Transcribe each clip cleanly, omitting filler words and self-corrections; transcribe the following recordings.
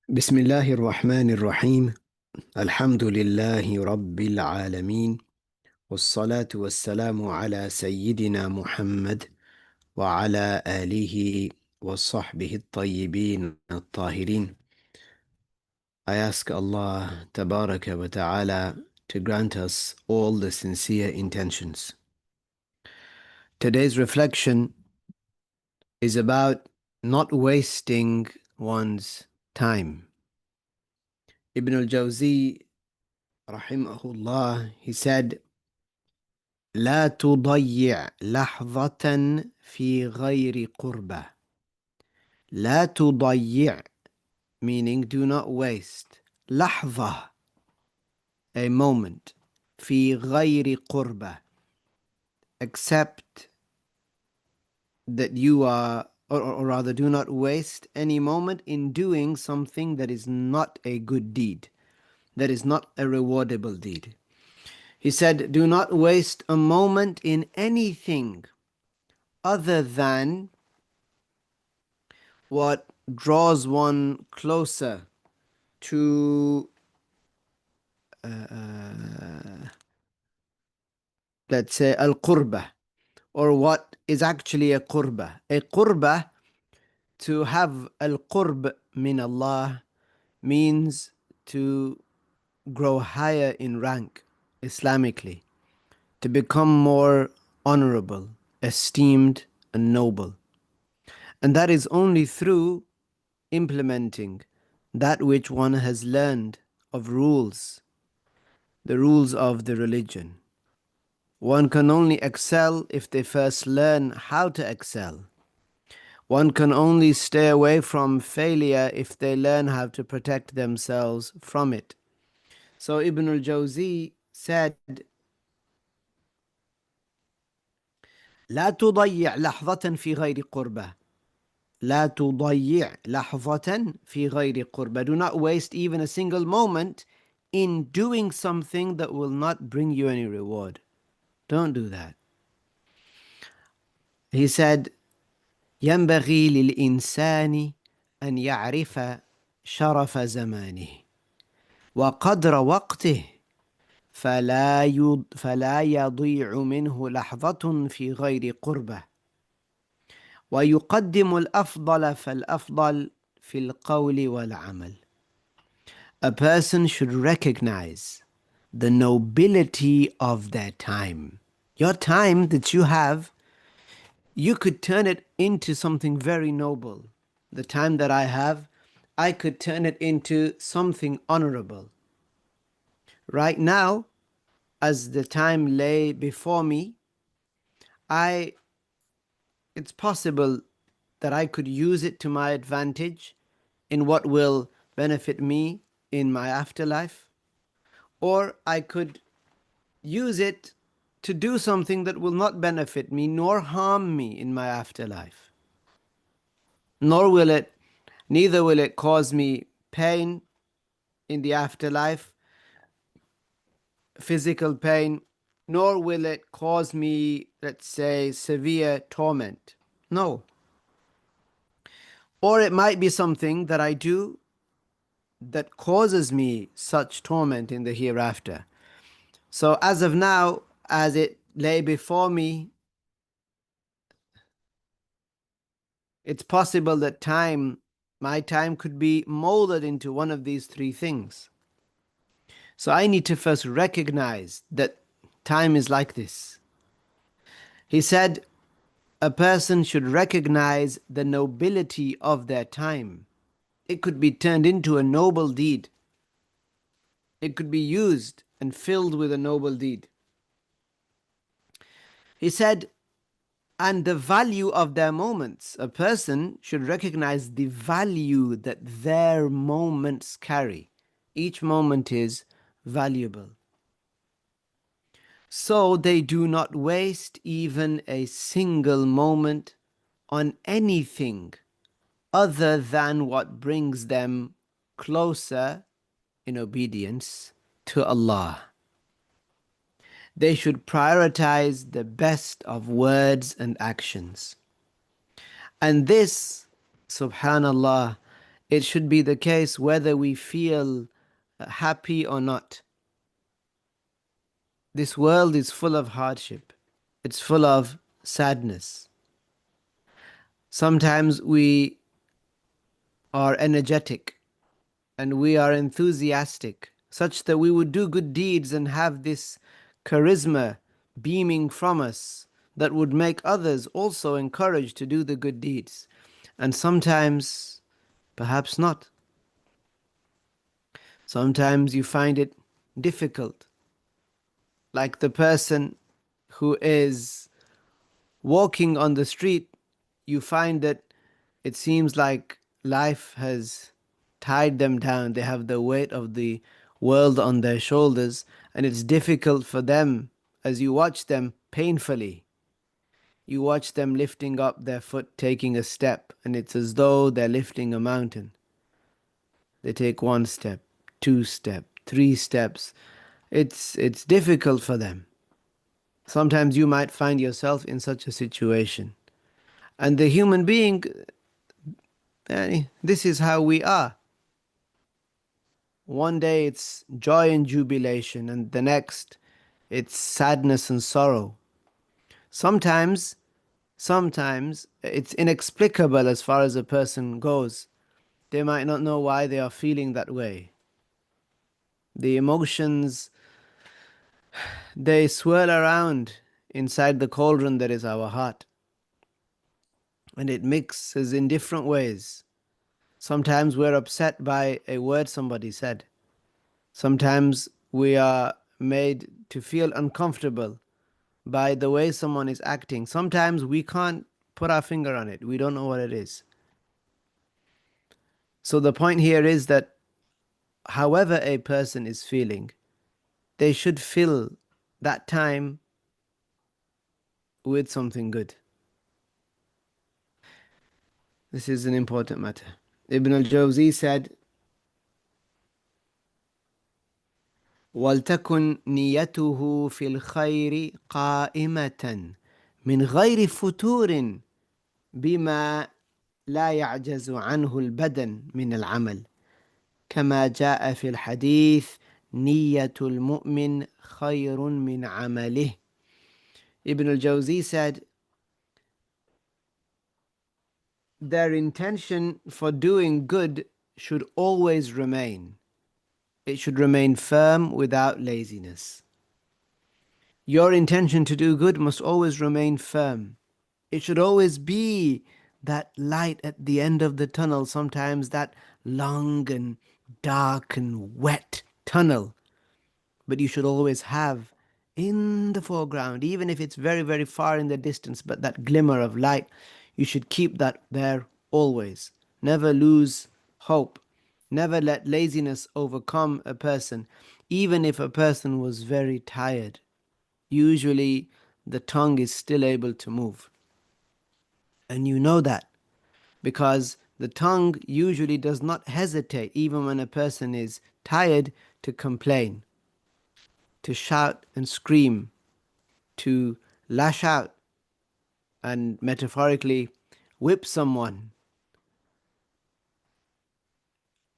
بسم الله الرحمن الرحيم. الحمد لله رب العالمين، والصلاة والسلام على سيدنا محمد وعلى آله وصحبه الطيبين الطاهرين. I ask Allah Tabaraka wa Ta'ala to grant us all the sincere intentions. Today's reflection is about not wasting one's time. Ibn al-Jawzi rahimahullah, he said, لا تضيع لحظة في غير قربة. لا تضيع, meaning do not waste. لحظة, a moment. في غير قربة, except that you are, or rather do not waste any moment in doing something that is not a good deed, that is not a rewardable deed. He said, do not waste a moment in anything other than what draws one closer to, let's say, al-qurbah, or what is actually a qurbah. A qurbah, to have al-qurb min Allah, means to grow higher in rank Islamically, to become more honorable, esteemed, and noble. And that is only through implementing that which one has learned of rules, the rules of the religion. One can only excel if they first learn how to excel. One can only stay away from failure if they learn how to protect themselves from it. So Ibn al-Jawzi said, لا تضيع لحظة في غير قربة. لا تضيع لحظة في غير قربة. Do not waste even a single moment in doing something that will not bring you any reward. Don't do that. He said, ينبغي للإنسان أن يعرف شرف زمانه وقدر وقته فلا يضيع منه لحظة في غير قربة ويقدم الأفضل فالأفضل في القول والعمل. A person should recognize the nobility of their time. Your time that you have, you could turn it into something very noble. The time that I have, I could turn it into something honorable. Right now, as the time lay before me, it's possible that I could use it to my advantage in what will benefit me in my afterlife, or I could use it to do something that will not benefit me nor harm me in my afterlife. Neither will it cause me pain in the afterlife, physical pain, nor will it cause me, let's say, severe torment. No. Or it might be something that I do that causes me such torment in the hereafter. So as of now, as it lay before me, it's possible that my time could be molded into one of these three things. So I need to first recognize that time is like this. He said, a person should recognize the nobility of their time. It could be turned into a noble deed. It could be used and filled with a noble deed. He said, and the value of their moments. A person should recognize the value that their moments carry. Each moment is valuable. So they do not waste even a single moment on anything other than what brings them closer in obedience to Allah. They should prioritize the best of words and actions. And this, subhanallah, It should be the case whether we feel happy or not. This world is full of hardship. It's full of sadness. Sometimes we are energetic and we are enthusiastic, such that we would do good deeds and have this charisma beaming from us that would make others also encouraged to do the good deeds. And sometimes, perhaps not. Sometimes you find it difficult, like the person who is walking on the street. You find that it seems like life has tied them down. They have the weight of the world on their shoulders, and it's difficult for them as you watch them painfully. You watch them lifting up their foot, taking a step, and it's as though they're lifting a mountain. They take one step, two steps, three steps. It's difficult for them. Sometimes you might find yourself in such a situation. And the human being, this is how we are. One day it's joy and jubilation, and the next it's sadness and sorrow. Sometimes it's inexplicable as far as a person goes. They might not know why they are feeling that way. The emotions, they swirl around inside the cauldron that is our heart. And it mixes in different ways. Sometimes we're upset by a word somebody said. Sometimes we are made to feel uncomfortable by the way someone is acting. Sometimes we can't put our finger on it. We don't know what it is. So the point here is that however a person is feeling, they should fill that time with something good. This is an important matter. Ibn al-Jawzi said, وَلْتَكُنْ نِيَّتُهُ فِي الْخَيْرِ قَائِمَةً مِنْ غَيْرِ فُتُورٍ بما لا يعجز عنه البدن من العمل كما جاء في الحديث نية المؤمن خير من عمله. Ibn al-Jawzi said, their intention for doing good should always remain. It should remain firm without laziness. Your intention to do good must always remain firm. It should always be that light at the end of the tunnel, sometimes that long and dark and wet tunnel. But you should always have in the foreground, even if it's very, very far in the distance, but that glimmer of light, you should keep that there always. Never lose hope. Never let laziness overcome a person, even if a person was very tired. Usually the tongue is still able to move. And you know that because the tongue usually does not hesitate, even when a person is tired, to complain, to shout and scream, to lash out, and metaphorically whip someone.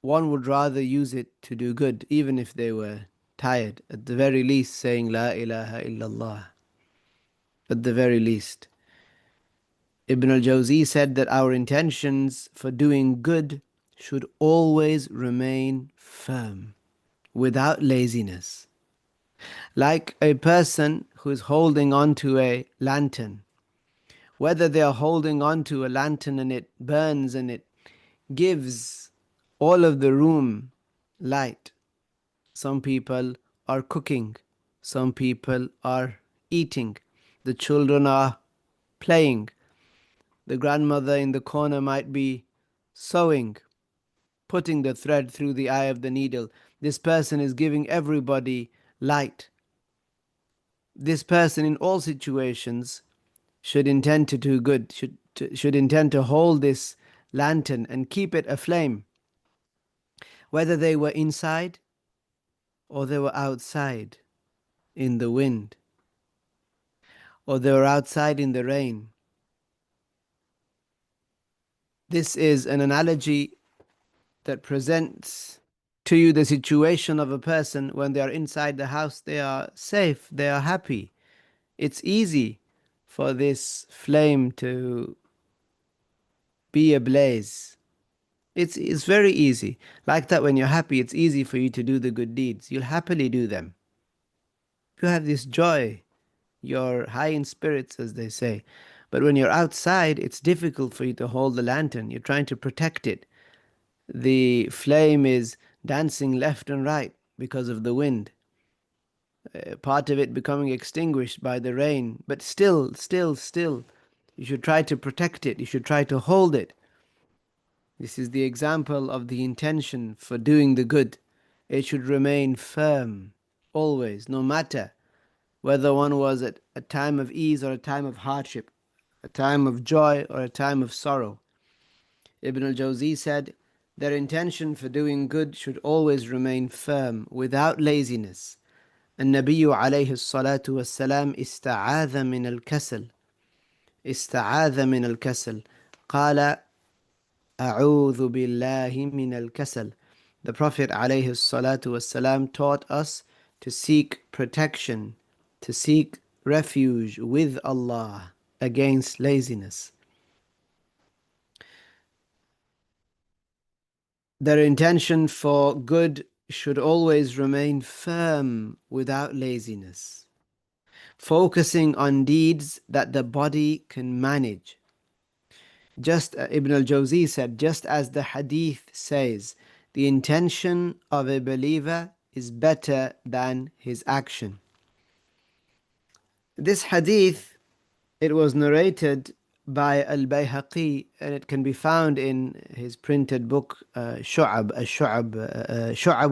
One would rather use it to do good, even if they were tired. At the very least, saying La ilaha illallah. At the very least. Ibn al-Jawzi said that our intentions for doing good should always remain firm, without laziness. Like a person who is holding on to a lantern. Whether they are holding on to a lantern and it burns and it gives all of the room light. Some people are cooking. Some people are eating. The children are playing. The grandmother in the corner might be sewing, putting the thread through the eye of the needle. This person is giving everybody light. This person in all situations should intend to do good, should intend to hold this lantern and keep it aflame. Whether they were inside or they were outside in the wind, or they were outside in the rain. This is an analogy that presents to you the situation of a person when they are inside the house, they are safe, they are happy. It's easy for this flame to be ablaze. It's very easy. Like that, when you're happy, it's easy for you to do the good deeds. You'll happily do them. You have this joy. You're high in spirits, as they say. But when you're outside, it's difficult for you to hold the lantern. You're trying to protect it. The flame is dancing left and right because of the wind. Part of it becoming extinguished by the rain. But still, you should try to protect it. You should try to hold it. This is the example of the intention for doing the good. It should remain firm, always, no matter whether one was at a time of ease or a time of hardship, a time of joy or a time of sorrow. Ibn al-Jawzi said, their intention for doing good should always remain firm, without laziness. النبي عليه الصلاة والسلام استعاذ من الكسل استعاذ من الكسل قال أعوذ بالله من الكسل. The Prophet عليه الصلاة والسلام taught us to seek protection, to seek refuge with Allah against laziness. Their intention for good should always remain firm without laziness, focusing on deeds that the body can manage. Just Ibn al-Jawzi said, just as the hadith says, the intention of a believer is better than his action. This hadith, it was narrated by Al-Bayhaqi, and it can be found in his printed book, Shu'ab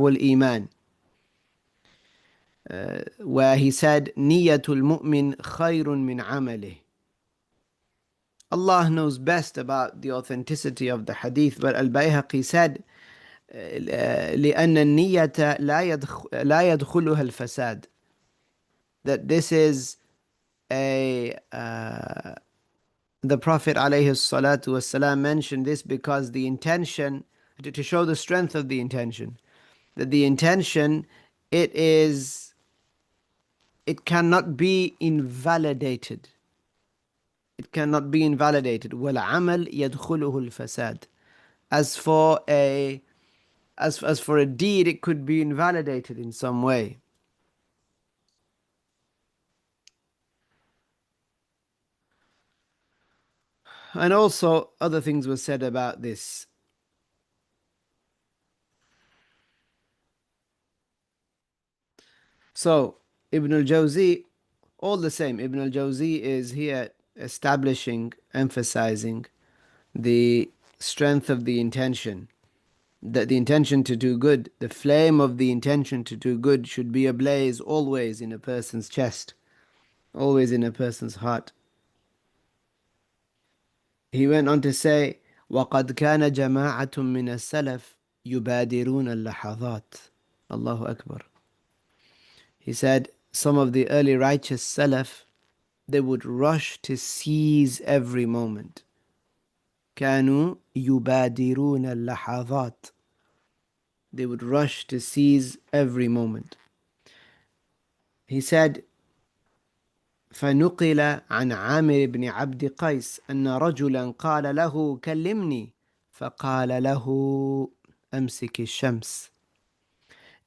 al-Iman, where he said, Niyatul mu'min khayrun min amalih. Allah knows best about the authenticity of the hadith, but Al-Bayhaqi said, لأن النية لا يدخلها الفساد. That this is a the Prophet ﷺ mentioned this because the intention, to show the strength of the intention, that the intention, it cannot be invalidated. It cannot be invalidated. وَالْعَمَلْ يَدْخُلُهُ الْفَسَادِ. As for a deed, it could be invalidated in some way. And also, other things were said about this. So, Ibn al-Jawzi, all the same, Ibn al-Jawzi is here establishing, emphasizing the strength of the intention. That the intention to do good, the flame of the intention to do good should be ablaze always in a person's chest, always in a person's heart. He went on to say, وَقَدْ كَانَ جَمَاعَةٌ مِّنَ السَّلَفِ يُبَادِرُونَ اللَّحَظَاتِ. Allahu Akbar. He said, some of the early righteous Salaf, they would rush to seize every moment. كانوا يبادرون اللحظات. They would rush to seize every moment. He said, فنقل عن عامر بن عبد قيس أن رجلا قال له كلمني فقال له أمسك الشمس.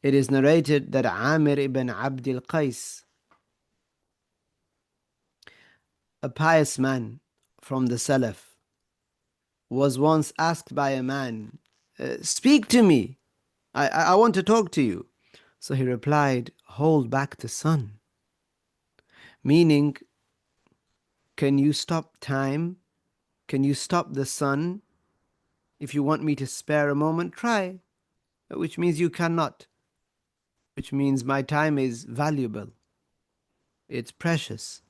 It is narrated that Amir ibn Abd al-Qais, a pious man from the Salaf, was once asked by a man, speak to me, I want to talk to you. So he replied, hold back the sun. Meaning, can you stop time? Can you stop the sun? If you want me to spare a moment, try. Which means you cannot. Which means my time is valuable. It's precious.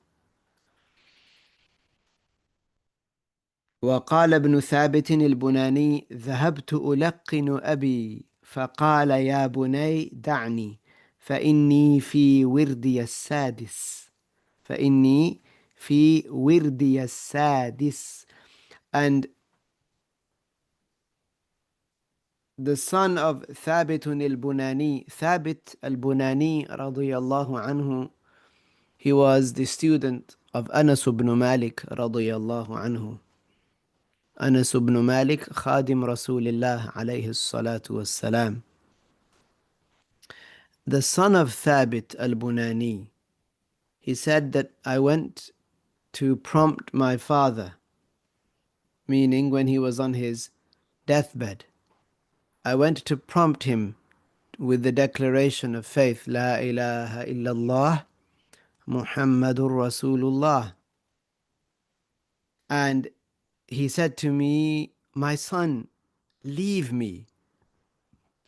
وقال ابن ثابت البناني ذهبت ألقن أبي فقال يا بني دعني فإني في وردي السادس فإني في وردي السادس. And the son of Thabit al-Bunani. Thabit al-Bunani radiyallahu anhu, he was the student of Anas ibn Malik radiyallahu anhu. Anas ibn Malik, Khadim Rasulillah alayhi salatu wassalam. The son of Thabit al-Bunani, he said that I went to prompt my father, meaning when he was on his deathbed. I went to prompt him with the declaration of faith, La ilaha illallah, Muhammadur Rasulullah. And he said to me, my son, leave me,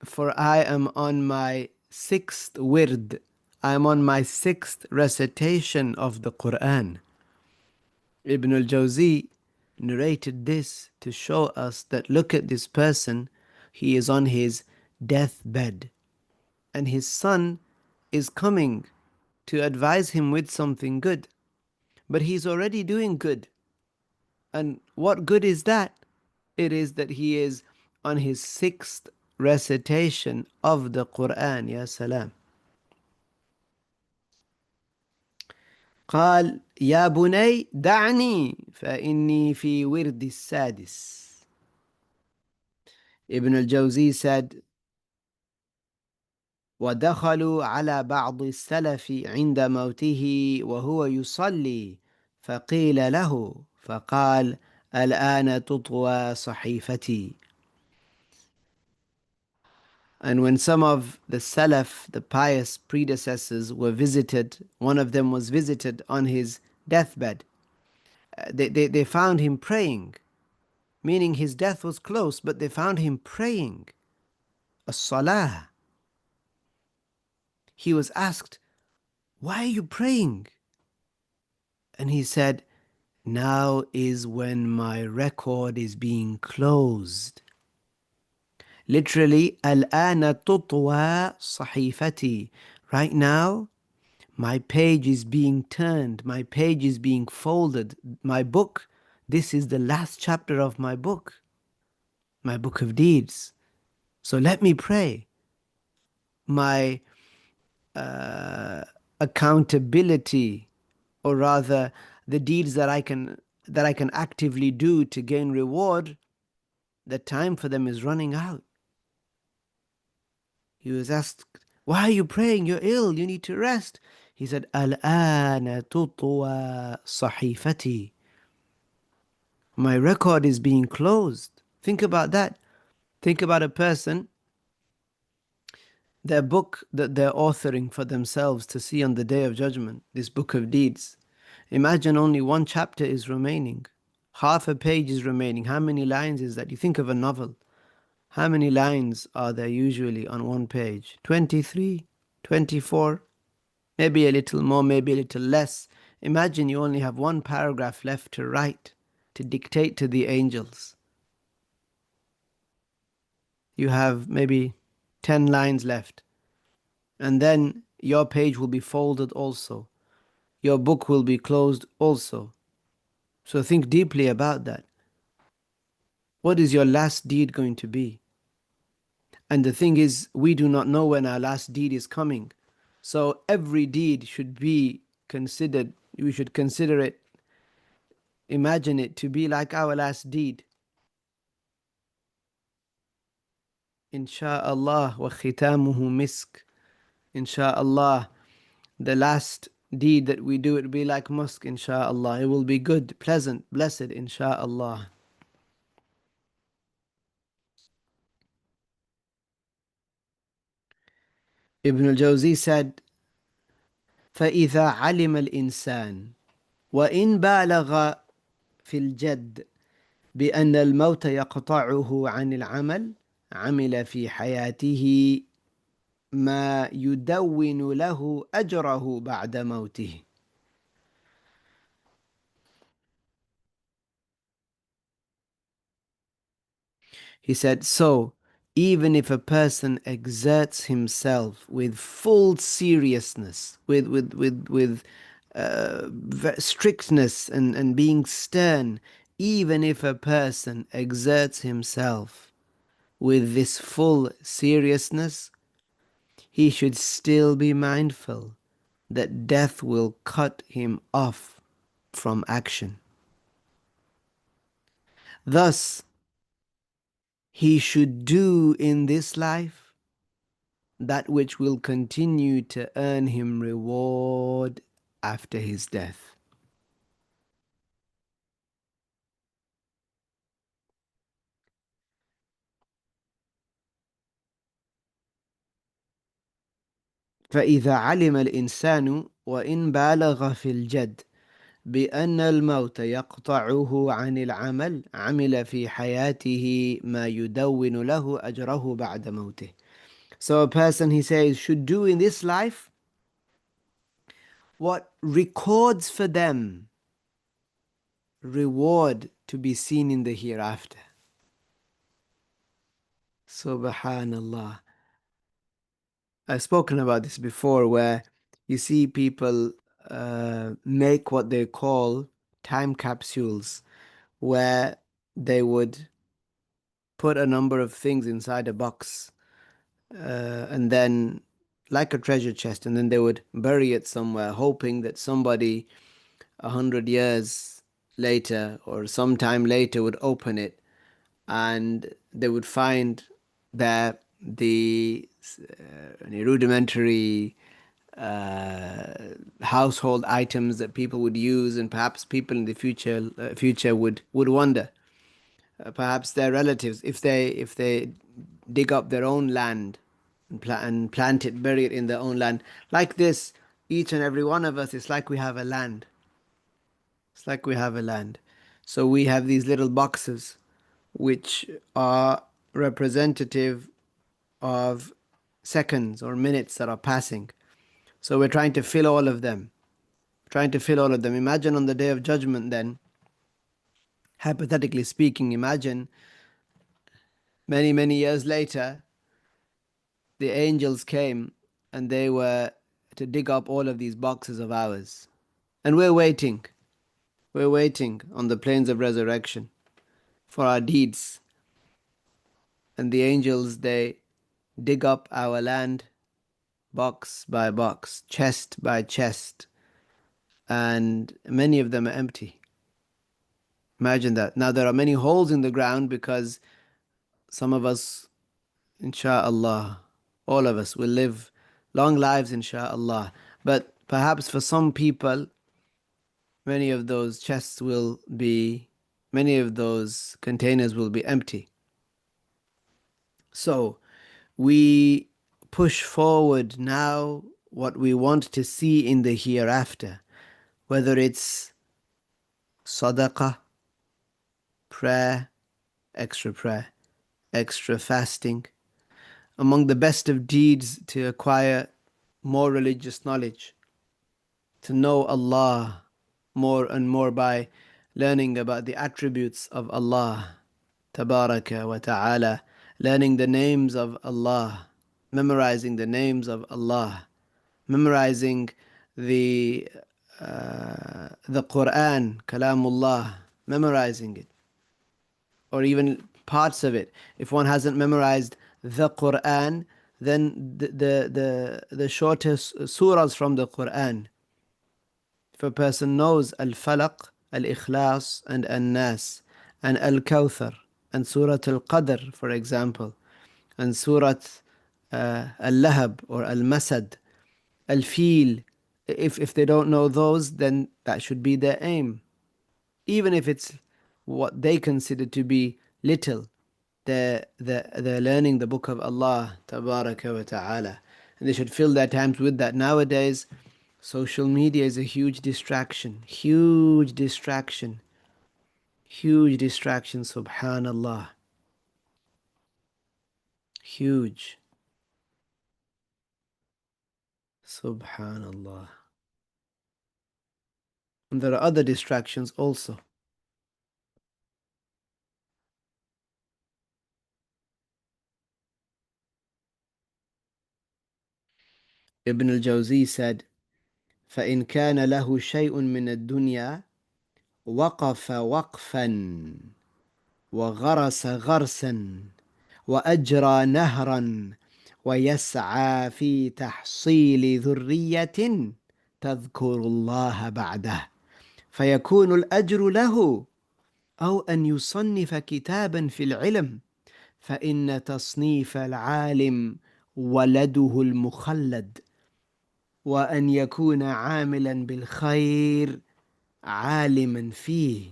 for I am on my 6th wird. I am on my 6th recitation of the Quran. Ibn al-Jawzi narrated this to show us that look at this person, he is on his deathbed, and his son is coming to advise him with something good, but he's already doing good. And what good is that? It is that he is on his 6th recitation of the Quran. Ya salam. قال يا بني دعني فإني في ورد السادس. Ibn al-Jawzi said, ودخلوا على بعض السلف عند موته وهو يصلي فقيل له فقال الآن تطوى صحيفتي. And when some of the Salaf, the pious predecessors, were visited, one of them was visited on his deathbed, they found him praying, meaning his death was close, but they found him praying. As-salah. He was asked, why are you praying? And he said, now is when my record is being closed. Literally, الآن تطوى صحيفتي. Right now, my page is being turned, my page is being folded. My book, this is the last chapter of my book of deeds. So let me pray. My accountability, or rather the deeds that I can actively do to gain reward, the time for them is running out. He was asked, why are you praying? You're ill, you need to rest. He said, الآن تطوى صحيفتي. My record is being closed. Think about that. Think about a person, their book that they're authoring for themselves to see on the Day of Judgment, this book of deeds. Imagine only one chapter is remaining. Half a page is remaining. How many lines is that? You think of a novel. How many lines are there usually on one page? 23, 24, maybe a little more, maybe a little less. Imagine you only have one paragraph left to write, to dictate to the angels. You have maybe 10 lines left. And then your page will be folded also. Your book will be closed also. So think deeply about that. What is your last deed going to be? And the thing is, we do not know when our last deed is coming. So every deed should be considered, we should consider it, imagine it to be like our last deed. Insha'Allah wa khitamuhu misk. Insha'Allah, the last deed that we do, it will be like musk, insha'Allah. It will be good, pleasant, blessed, insha'Allah. Ibn al-Jawzi said, فَإِذَا عَلِمَ الْإِنسَانِ وَإِنْ بَالَغَ في الجد بأن الموت يقطعه عن العمل عمل في حياته ما يدون له أجره بعد موته. He said, so even if a person exerts himself with full seriousness, with strictness and being stern, even if a person exerts himself with this full seriousness, he should still be mindful that death will cut him off from action. Thus, he should do in this life that which will continue to earn him reward after his death. فإذا علم الإنسان وإن بالغ في الجد بأن الموت يقطعه عن العمل عمل في حياته ما يدون له أجره بعد موته. So a person, he says, should do in this life what records for them reward to be seen in the hereafter. Subhanallah. I've spoken about this before, where you see people make what they call time capsules, where they would put a number of things inside a box, and then, like a treasure chest, and then they would bury it somewhere, hoping that somebody 100 years later or sometime later would open it, and they would find there the rudimentary household items that people would use, and perhaps people in the future would wonder. Perhaps their relatives, if they dig up their own land and plant it, bury it in their own land. Like this, each and every one of us, it's like we have a land. It's like we have a land. So we have these little boxes which are representative of seconds or minutes that are passing. So we're trying to fill all of them. Trying to fill all of them. Imagine on the day of judgment then, hypothetically speaking, imagine many, many years later, the angels came and they were to dig up all of these boxes of ours. And we're waiting. We're waiting on the plains of resurrection for our deeds. And the angels, they dig up our land box by box, chest by chest, and many of them are empty. Imagine that. Now, there are many holes in the ground because some of us, insha'Allah, all of us will live long lives, insha'Allah. But perhaps for some people, many of those chests will be, many of those containers will be empty. So we push forward now what we want to see in the hereafter, whether it's sadaqah, prayer, extra fasting. Among the best of deeds to acquire more religious knowledge, to know Allah more and more by learning about the attributes of Allah, Tabaraka wa Ta'ala, learning the names of Allah, memorizing the names of Allah, memorizing the Quran, Kalamullah, memorizing it, or even parts of it. If one hasn't memorized the Quran, then the shortest surahs from the Quran. If a person knows Al-Falaq, Al-Ikhlas, and An-Nas, and Al-Kawthar, and Surah Al-Qadr, for example, and Surah Al-Lahab or Al-Masad, Al-Fil, if they don't know those, then that should be their aim. Even if it's what they consider to be little, they're learning the book of Allah, Tabaraka wa Ta'ala. And they should fill their times with that. Nowadays, social media is a huge distraction. Huge distraction. Huge distraction, subhanallah. Huge. Subhanallah. And there are other distractions also. Ibn al-Jawzi said, فَإِنْ كَانَ لَهُ شَيْءٌ مِّنَ الدُّنْيَا وَقَفَ وَقْفًا وَغَرَسَ غَرْسًا وأجرى نهرا ويسعى في تحصيل ذرية تذكر الله بعده فيكون الأجر له، أو أن يصنف كتابا في العلم، فإن تصنيف العالم ولده المخلد، وأن يكون عاملا بالخير عالما فيه.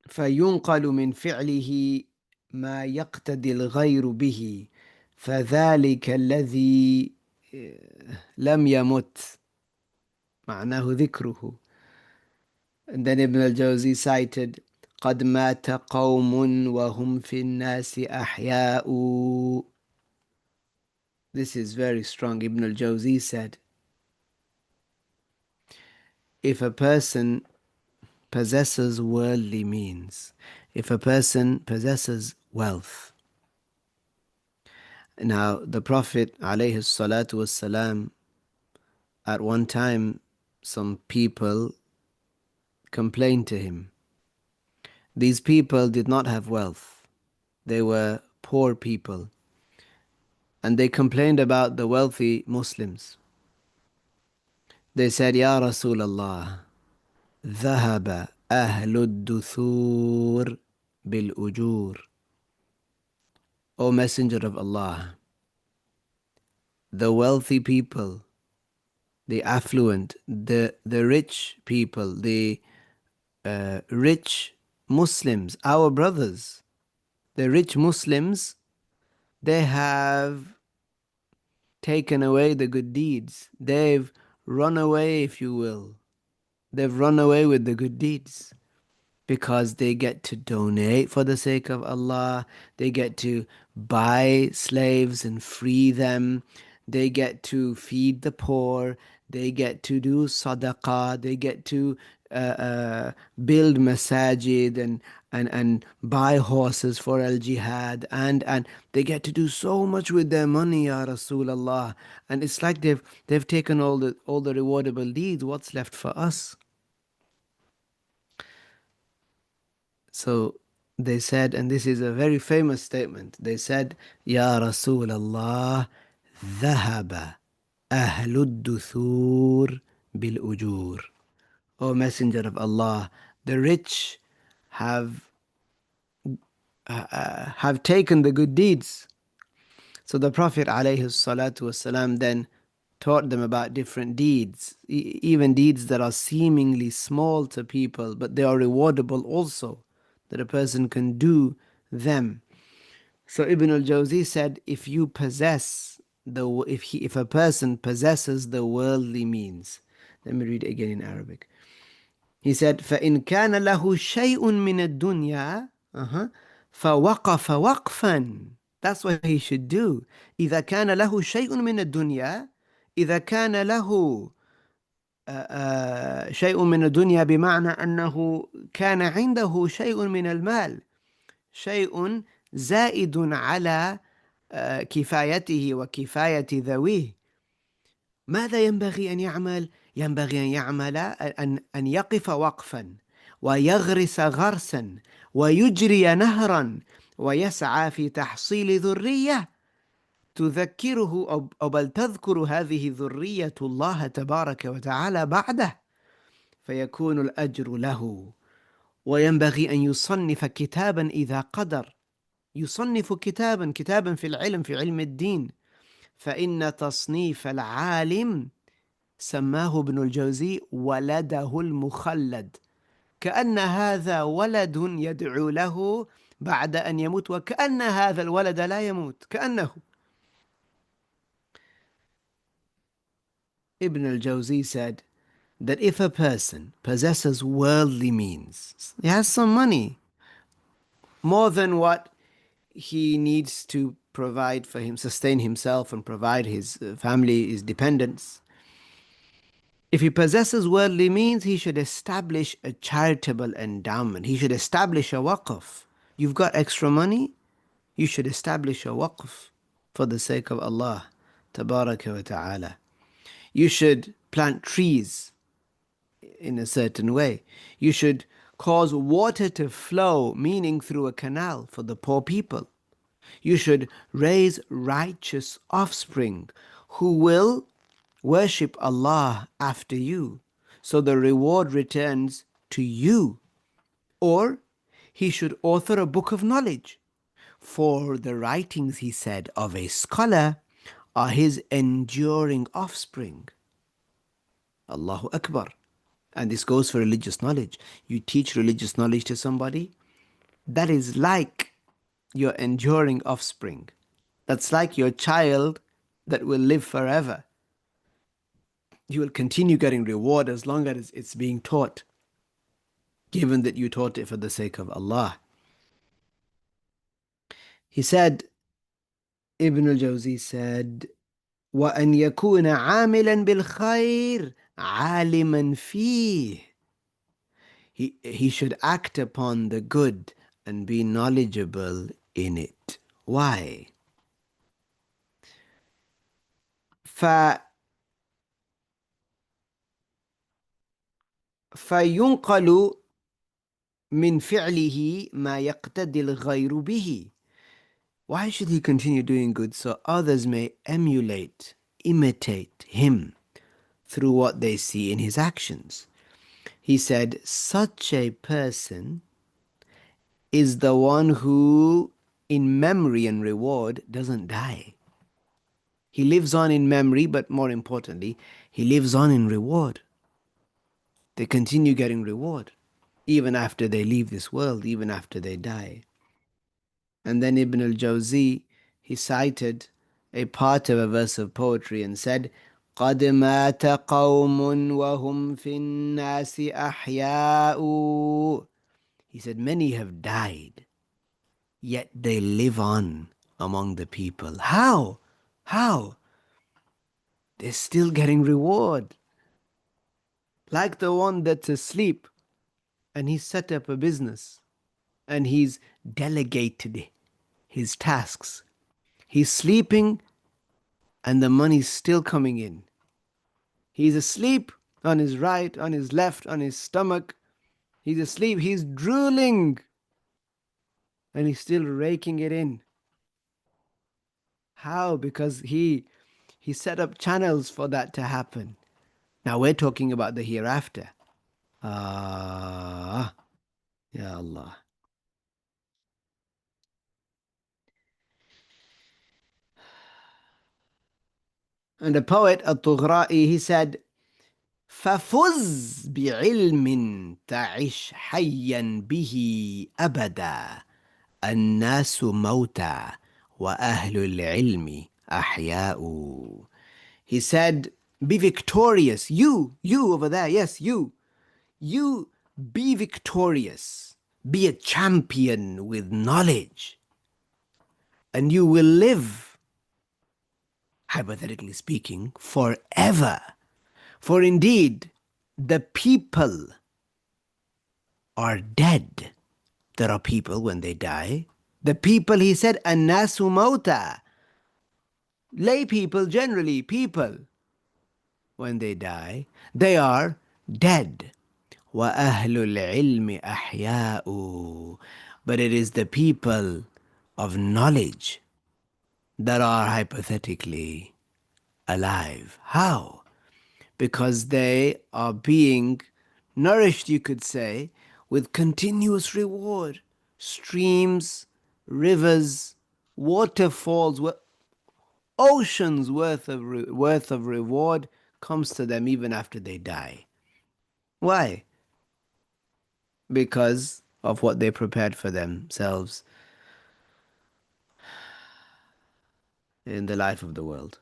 فينقل من فعله ما يقتدي الغير به، فذلك الذي لم يمت معناه ذكره. And then Ibn al-Jawzi cited قد مات قوم وهم في الناس أحياء. This is very strong. Ibn al-Jawzi said, if a person possesses worldly means, if a person possesses wealth. Now, the Prophet alayhi salatu wassalam, at one time, some people complained to him. These people did not have wealth. They were poor people. And they complained about the wealthy Muslims. They said, Ya Rasulullah, ذهب أهل الدثور بالأجور. O Messenger of Allah, the wealthy people, the affluent, the rich people, the rich Muslims, our brothers, the rich Muslims, they have taken away the good deeds. They've run away, if you will. They've run away with the good deeds because they get to donate for the sake of Allah. They get to buy slaves and free them. They get to feed the poor. They get to do sadaqah. They get to build masajid and buy horses for al-jihad. And they get to do so much with their money, Ya Rasulullah. And it's like they've taken all the rewardable deeds. What's left for us? So they said, and this is a very famous statement, they said, Ya Rasulullah, ذهب أهل الدثور بالأجور. O Messenger of Allah, the rich have taken the good deeds. So the Prophet ﷺ then taught them about different deeds, even deeds that are seemingly small to people, but they are rewardable also, that a person can do them. So Ibn al-Jawzi said, if a person possesses the worldly means, let me read it again in Arabic. He said, فَإِنْ كَانَ لَهُ شَيْءٌ مِنَ الدُّنْيَا فَوَقَفَ وَقْفًا. That's what he should do. إذا كان له شيء من الدنيا، إذا كان له شيء من الدنيا بمعنى أنه كان عنده شيء من المال، شيء زائد على كفايته وكفاية ذويه، ماذا ينبغي أن يعمل؟ ينبغي أن يعمل أن يقف وقفا ويغرس غرسا ويجري نهرا ويسعى في تحصيل ذرية تذكره أو بل تذكر هذه ذرية الله تبارك وتعالى بعده، فيكون الأجر له. وينبغي أن يصنف كتابا إذا قدر، يصنف كتابا في العلم، في علم الدين، فإن تصنيف العالم سماه ابن الجوزي ولده المخلد، كأن هذا ولد يدعو له بعد أن يموت، وكأن هذا الولد لا يموت، كأنه. Ibn al-Jawzi said that if a person possesses worldly means, he has some money, more than what he needs to provide for him, sustain himself and provide his family, his dependents. If he possesses worldly means, he should establish a charitable endowment. He should establish a waqf. You've got extra money, you should establish a waqf for the sake of Allah, tabaraka wa ta'ala. You should plant trees in a certain way. You should cause water to flow, meaning through a canal for the poor people. You should raise righteous offspring who will worship Allah after you, so the reward returns to you. Or he should author a book of knowledge, for the writings, he said, of a scholar are his enduring offspring. Allahu Akbar. And this goes for religious knowledge. You teach religious knowledge to somebody, that is like your enduring offspring. That's like your child that will live forever. You will continue getting reward as long as it's being taught, given that you taught it for the sake of Allah. He said, Ibn al-Jawzi said, وأن يكون عاملا بالخير عالما فيه. He should act upon the good and be knowledgeable in it. Why? فينقل من فعله ما يقتدي الغير به. Why should he continue doing good? So others may emulate, imitate him through what they see in his actions. He said, such a person is the one who, in memory and reward, doesn't die. He lives on in memory, but more importantly, he lives on in reward. They continue getting reward, even after they leave this world, even after they die. And then Ibn al-Jawzi, he cited a part of a verse of poetry and said, قَدْ مَاتَ قَوْمٌ وَهُمْ فِي النَّاسِ أَحْيَاءُ. He said, many have died, yet they live on among the people. How? How? They're still getting reward. Like the one that's asleep and he set up a business and he's delegated his tasks. He's sleeping and the money's still coming in. He's asleep on his right, on his left, on his stomach. He's asleep, he's drooling, and he's still raking it in. How? Because he set up channels for that to happen. Now we're talking about the hereafter. Ah, Ya Allah. And the poet Al-Tughra'i, he said, فَفُزْ بِعِلْمٍ تَعِشْ حَيًّا بِهِ أَبَدًا النَّاسُ مَوْتًا وَأَهْلُ الْعِلْمِ أَحْيَاءُ. He said, be victorious. You over there, yes, you be victorious. Be a champion with knowledge. And you will live, hypothetically speaking, forever. For indeed, the people are dead. There are people when they die. The people, he said, annasu mauta. Lay people, generally people, when they die, they are dead. وَأَهْلُ الْعِلْمِ أَحْيَاءُ. But it is the people of knowledge that are hypothetically alive. How? Because they are being nourished, you could say, with continuous reward. Streams, rivers, waterfalls, oceans worth of reward comes to them even after they die. Why? Because of what they prepared for themselves in the life of the world.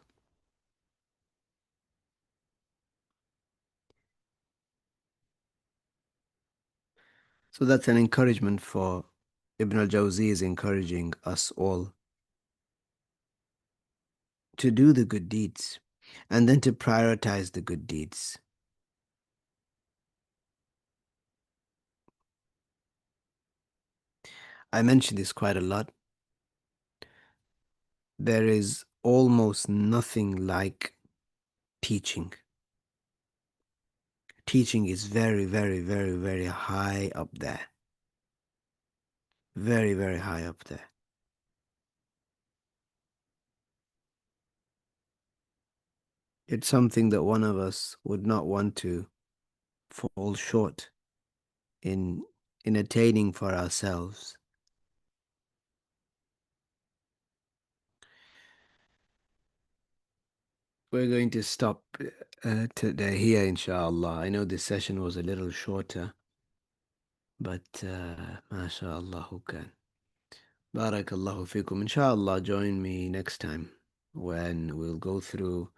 So that's an encouragement for Ibn al-Jawzi, is encouraging us all to do the good deeds and then to prioritize the good deeds. I mention this quite a lot. There is almost nothing like teaching. Teaching is very, very, very, very high up there. Very, very high up there. It's something that one of us would not want to fall short in attaining for ourselves. We're going to stop today here, inshallah. I know this session was a little shorter, but mashallah, who can? Barakallahu fikum. Inshallah, join me next time when we'll go through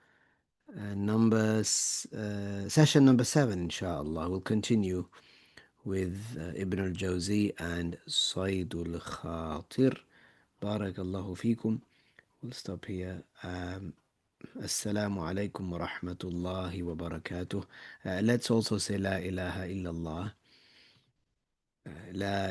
session number 7, inshallah. We'll continue with Ibn al-Jawzi and Saydul Khatir. Barakallahu fikum. We'll stop here. Assalamu alaikum wa rahmatullahi wa barakatuh. Let's also say La ilaha illallah. La